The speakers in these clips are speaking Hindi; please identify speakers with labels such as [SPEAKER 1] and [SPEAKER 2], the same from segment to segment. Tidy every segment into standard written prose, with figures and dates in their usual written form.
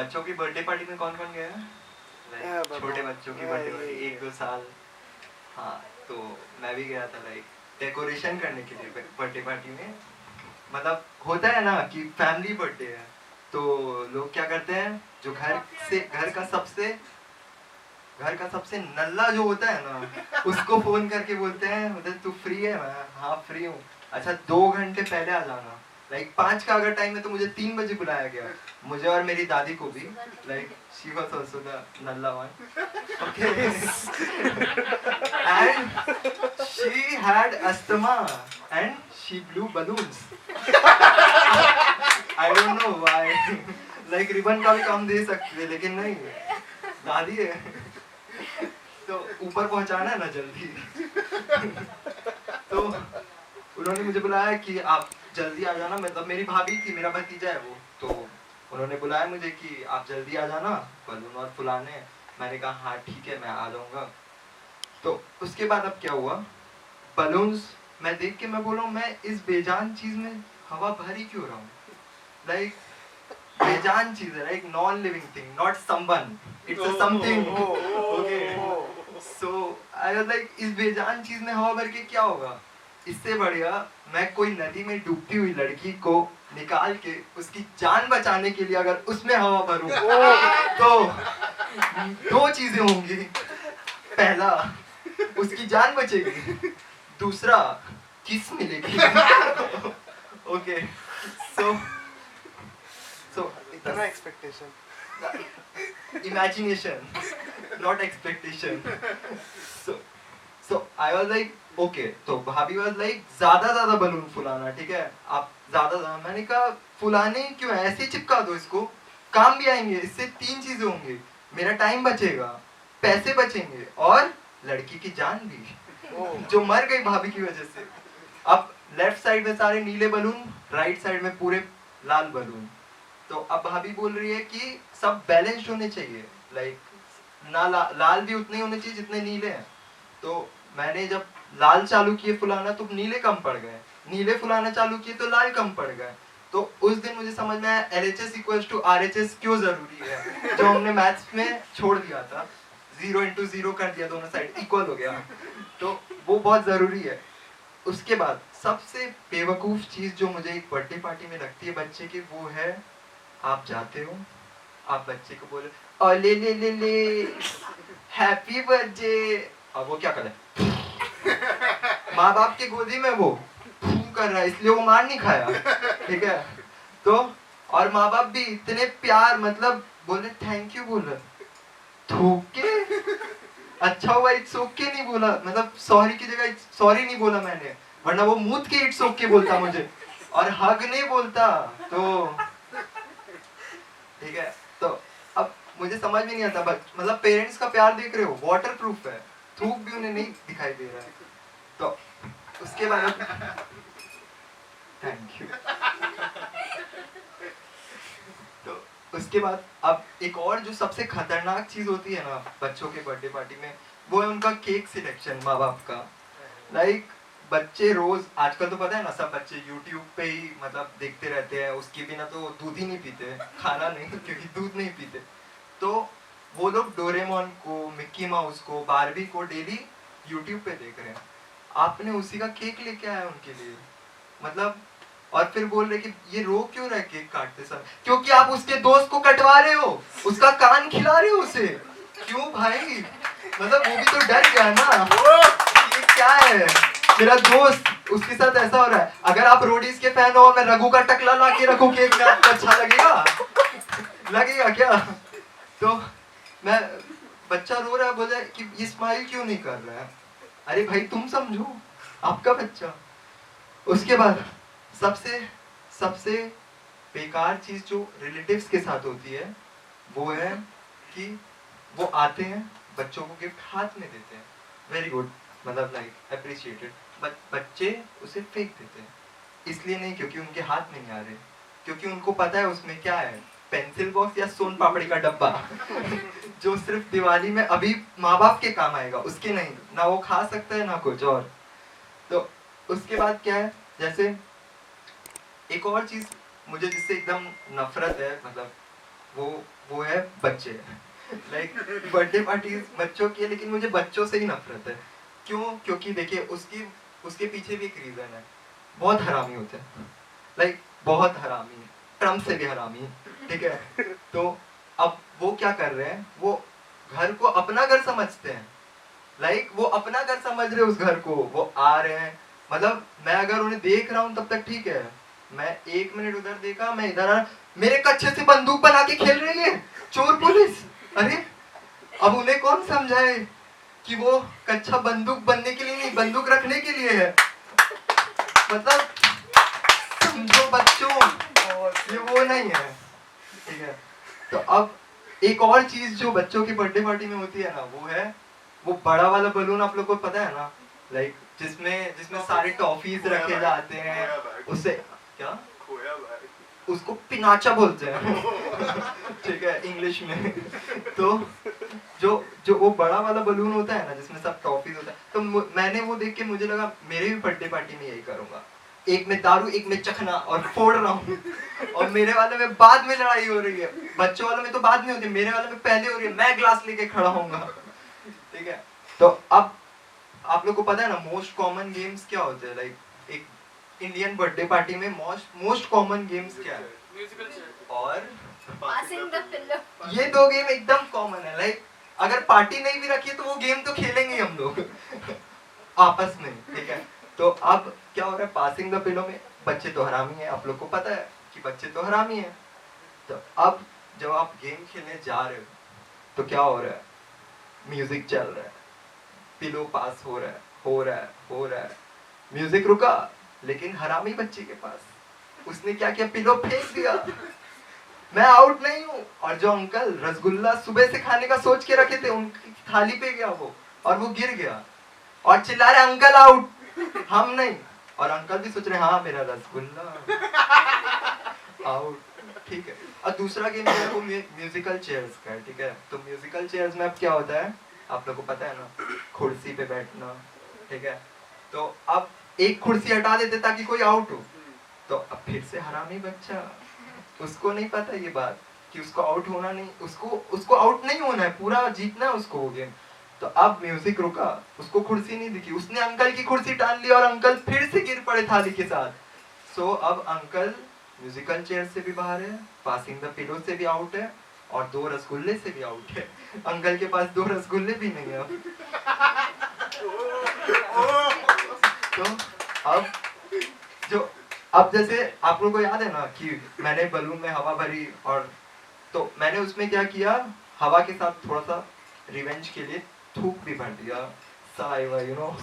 [SPEAKER 1] बच्चों की बर्थडे पार्टी में कौन कौन गया है? छोटे बच्चों की बर्थडे पार्टी 1-2 साल। हाँ, तो मैं भी गया था लाइक डेकोरेशन करने के लिए बर्थडे पार्टी में। मतलब होता है ना कि फैमिली बर्थडे है, तो लोग क्या करते हैं, जो घर का सबसे नल्ला जो होता है ना, उसको फोन करके बोलते हैं, बोलते तू फ्री है? मैं हाँ फ्री हूँ। अच्छा 2 घंटे पहले आ जाना। लाइक 5 का अगर टाइम है तो मुझे 3 बजे बुलाया गया, मुझे और मेरी दादी को भी। Like she was also the नल्ला one, okay. And she had asthma and she blew balloons. I don't know why. Like ribbon का भी काम दे सकते थे, लेकिन नहीं, दादी है तो ऊपर पहुंचाना है ना जल्दी। तो उन्होंने मुझे बुलाया कि आप जल्दी आ जाना, मतलब मेरी भाभी थी, मेरा भतीजा है वो, तो उन्होंने बुलाया मुझे कि आप जल्दी आ जाना बलून और फुलाने। मैंने कहा हाँ ठीक है मैं आ जाऊंगा। तो उसके बाद अब क्या हुआ, बलून्स मैं देख के मैं बोला मैं इस बेजान चीज में हवा भर ही क्यों रहा हूँ। लाइक बेजान चीज है, like non living thing, not someone, it's a something, okay. So I was like इस बेजान चीज में हवा भर के क्या होगा। इससे बढ़िया मैं कोई नदी में डूबती हुई लड़की को निकाल के उसकी जान बचाने के लिए अगर उसमें हवा भरूं तो 2 चीजें होंगी। पहला, उसकी जान बचेगी, दूसरा किस मिलेगी। ओके, सो
[SPEAKER 2] इतना expectation,
[SPEAKER 1] imagination, not expectation. So I was like okay, तो भाभी was like ज्यादा बलून फुलाना, ठीक है आप ज्यादा। मैंने कहा फुलाने क्यों है, ऐसे चिपका दो इसको, काम भी आएंगे, इससे 3 चीजें होंगी, मेरा टाइम बचेगा, पैसे बचेंगे और लड़की की जान भी जो मर गई भाभी की वजह से। अब लेफ्ट साइड में सारे नीले बलून, राइट साइड में पूरे लाल बलून। तो अब भाभी बोल रही है कि सब बैलेंस्ड होने चाहिए, लाइक ना लाल भी उतने होने चाहिए जितने नीले हैं। तो मैंने जब लाल चालू किए फुलाना तो नीले कम पड़ गए, नीले फुलाना चालू किए तो लाल कम पड़ गए। तो उस दिन मुझे समझ में आया LHS = RHS क्यों जरूरी है, जो हमने मैथ्स में छोड़ दिया था, 0 × 0 कर दिया, दोनों साइड इक्वल हो गया, तो वो बहुत जरूरी है। उसके बाद सबसे बेवकूफ चीज जो मुझे एक बर्थडे पार्टी में लगती है बच्चे की, वो है आप जाते हो, आप बच्चे को बोले और ले हैप्पी बर्थडे, अब वो क्या करे, माँ बाप की गोदी में वो कर रहा है, इसलिए वो मार नहीं खाया, ठीक है। तो और माँ बाप भी इतने प्यार, मतलब बोले थैंक यू, बोल थूक के, अच्छा हुआ इट्स ओके नहीं बोला, मतलब सॉरी की जगह सॉरी नहीं बोला मैंने, वरना वो मूत के इट्स ओके बोलता मुझे और हग नहीं बोलता। तो ठीक है, तो अब मुझे समझ में नहीं आता, मतलब पेरेंट्स का प्यार देख रहे हो, वाटर प्रूफ है, थूक भी उन्हें नहीं दिखाई दे रहा है। तो उसके बाद थैंक यू। तो उसके बाद अब एक और जो सबसे खतरनाक चीज होती है ना बच्चों के बर्थडे पार्टी में, वो है उनका केक सिलेक्शन माँ बाप का। लाइक बच्चे रोज, आजकल तो पता है ना सब बच्चे यूट्यूब पे ही मतलब देखते रहते हैं, उसके बिना तो दूध ही नहीं पीते, खाना नहीं, क्योंकि दूध नहीं पीते। तो वो लोग डोरेमोन को, मिक्की माउस को, बारबी को डेली यूट्यूब पे देख रहे हैं, आपने उसी का केक लेके आया उनके लिए, मतलब। और फिर बोल रहे कि ये रो क्यों रहा है केक काटते समय, क्योंकि आप उसके दोस्त को कटवा रहे हो, उसका कान खिला रहे हो उसे। क्यों भाई, मतलब वो भी तो डर गया ना, ये क्या है मेरा दोस्त, उसके साथ ऐसा हो रहा है। अगर आप रोडीज के फैन हो और मैं रघु का टकला ला के रखूं केक में, आपको अच्छा लगेगा क्या। तो मैं, बच्चा रो रहा है, बोला कि ये स्माइल क्यों नहीं कर रहा है, अरे भाई तुम समझो आपका बच्चा। उसके बाद सबसे बेकार चीज जो रिलेटिव्स के साथ होती है, वो है कि वो आते हैं, बच्चों को गिफ्ट हाथ में देते हैं, वेरी गुड, मतलब लाइक अप्रिशिएटेड, बट बच्चे उसे फेंक देते हैं। इसलिए नहीं क्योंकि उनके हाथ में नहीं आ रहे, क्योंकि उनको पता है उसमें क्या है, पेंसिल बॉक्स या सोन पापड़ी का डब्बा जो सिर्फ दिवाली में अभी माँ बाप के काम आएगा, उसके नहीं, ना वो खा सकता है ना कुछ और। तो उसके बाद क्या है, जैसे एक और चीज मुझे जिससे एकदम नफरत है, मतलब वो है बच्चे। लाइक बर्थडे पार्टी बच्चों की है, लेकिन मुझे बच्चों से ही नफरत है। क्यों? क्योंकि देखिए उसके पीछे भी एक रीजन है, बहुत हरामी होते हैं। लाइक बहुत हरामी, ट्रम्प से भी हरामी, ठीक है। तो अब वो क्या कर रहे हैं, वो घर को अपना घर समझते हैं। लाइक वो अपना घर समझ रहे उस घर को, वो आ रहे हैं, मतलब मैं अगर उन्हें देख रहा हूँ तब तक ठीक है, मैं 1 मिनट उधर देखा, मैं इधर आ, मेरे कच्चे से बंदूक बना के खेल रही है चोर पुलिस। अरे अब उन्हें कौन समझाए कि वो कच्चा बंदूक बनने के लिए नहीं, बंदूक रखने के लिए है। मतलब समझो बच्चों, ये वो नहीं है, ठीक है। तो अब एक और चीज जो बच्चों की बर्थडे पार्टी में होती है ना, वो है वो बड़ा वाला बलून। आप लोग को पता है ना, लाइक जिसमें जिसमें सारे टॉफीज रखे जाते हैं, उससे क्या उसको पिनाचा बोलते हैं। ठीक है इंग्लिश में। तो जो जो वो बड़ा वाला बलून होता है ना, जिसमें सब टॉफीज होता है, तो मैंने वो देख के मुझे लगा मेरे भी बर्थडे पार्टी में यही करूंगा, एक में दारू एक में चखना और फोड़ रहा हूँ। और मेरे वाले में बाद में लड़ाई हो रही है, बच्चों वाले में तो बाद में होती है, मेरे वाले में पहले हो रही है, मैं ग्लास लेके खड़ा होऊंगा, ठीक है। तो अब आप लोग को पता है ना मोस्ट कॉमन गेम्स क्या होते हैं, लाइक एक इंडियन बर्थडे पार्टी में मोस्ट कॉमन गेम्स क्या है? म्यूजिकल चेयर और
[SPEAKER 2] पासिंग द पिलो।
[SPEAKER 1] ये दो गेम एकदम कॉमन है। लाइक अगर पार्टी नहीं भी रखी है तो वो गेम तो खेलेंगे हम लोग आपस में, ठीक है। तो अब क्या हो रहा है, पासिंग द पिलो में बच्चे तो हरामी है, आप लोग को पता है कि बच्चे तो हरामी है। तो अब जब आप गेम खेलने जा रहे हो तो क्या हो रहा है, म्यूजिक चल रहा है, पिलो पास हो रहा है, हो रहा है, हो रहा है, म्यूजिक रुका, लेकिन हरामी बच्चे के पास उसने क्या किया, पिलो फेंक दिया। मैं आउट नहीं हूँ, और जो अंकल रसगुल्ला सुबह से खाने का सोच के रखे थे उनकी थाली पे गया वो, और वो गिर गया, और चिल्ला रहे अंकल आउट, हम नहीं। और अंकल भी सोच रहे हाँ मेरा रसगुल्ला आउट, ठीक है। और दूसरा गेम है वो म्यूजिकल चेयर्स का, ठीक है। तो म्यूजिकल चेयर्स में अब क्या होता है, आप लोग को पता है ना, कुर्सी पे बैठना, ठीक है। तो अब एक कुर्सी हटा देते ताकि कोई आउट हो, तो अब फिर से हरामी बच्चा, उसको नहीं पता ये बात कि उसको आउट होना नहीं, उसको आउट नहीं होना है, पूरा जीतना है उसको वो गेम। तो अब म्यूजिक रुका, उसको कुर्सी नहीं दिखी, उसने अंकल की कुर्सी टान ली और अंकल फिर से गिर पड़े थाली के साथ। सो अब अंकल म्यूजिकल चेयर से भी बाहर है, पासिंग द पिलो से भी आउट है, और 2 रसगुल्ले से भी आउट है। अंकल के पास 2 रसगुल्ले भी नहीं है। तो अब जैसे आप लोगों को याद है ना कि मैंने बलून में हवा भरी, और तो मैंने उसमें क्या किया, हवा के साथ थोड़ा सा रिवेंज के लिए थूक भी भर दिया, साइवा यू नो।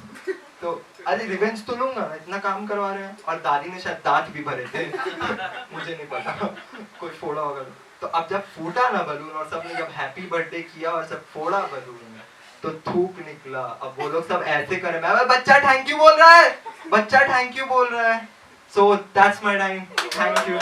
[SPEAKER 1] तो अरे रिवेंज तो लूंगा ना, इतना काम करवा रहे हैं। और दादी ने शायद दांत भी भरे थे मुझे नहीं पता, कोई फोड़ा होगा। तो अब जब फूटा ना बलून और सबने जब हैप्पी बर्थडे किया और सब फोड़ा बलून, तो थूक निकला। अब वो लोग सब ऐसे करे, मैं बच्चा थैंक यू बोल रहा है, बच्चा थैंक यू बोल रहा है। So that's my time, thank you.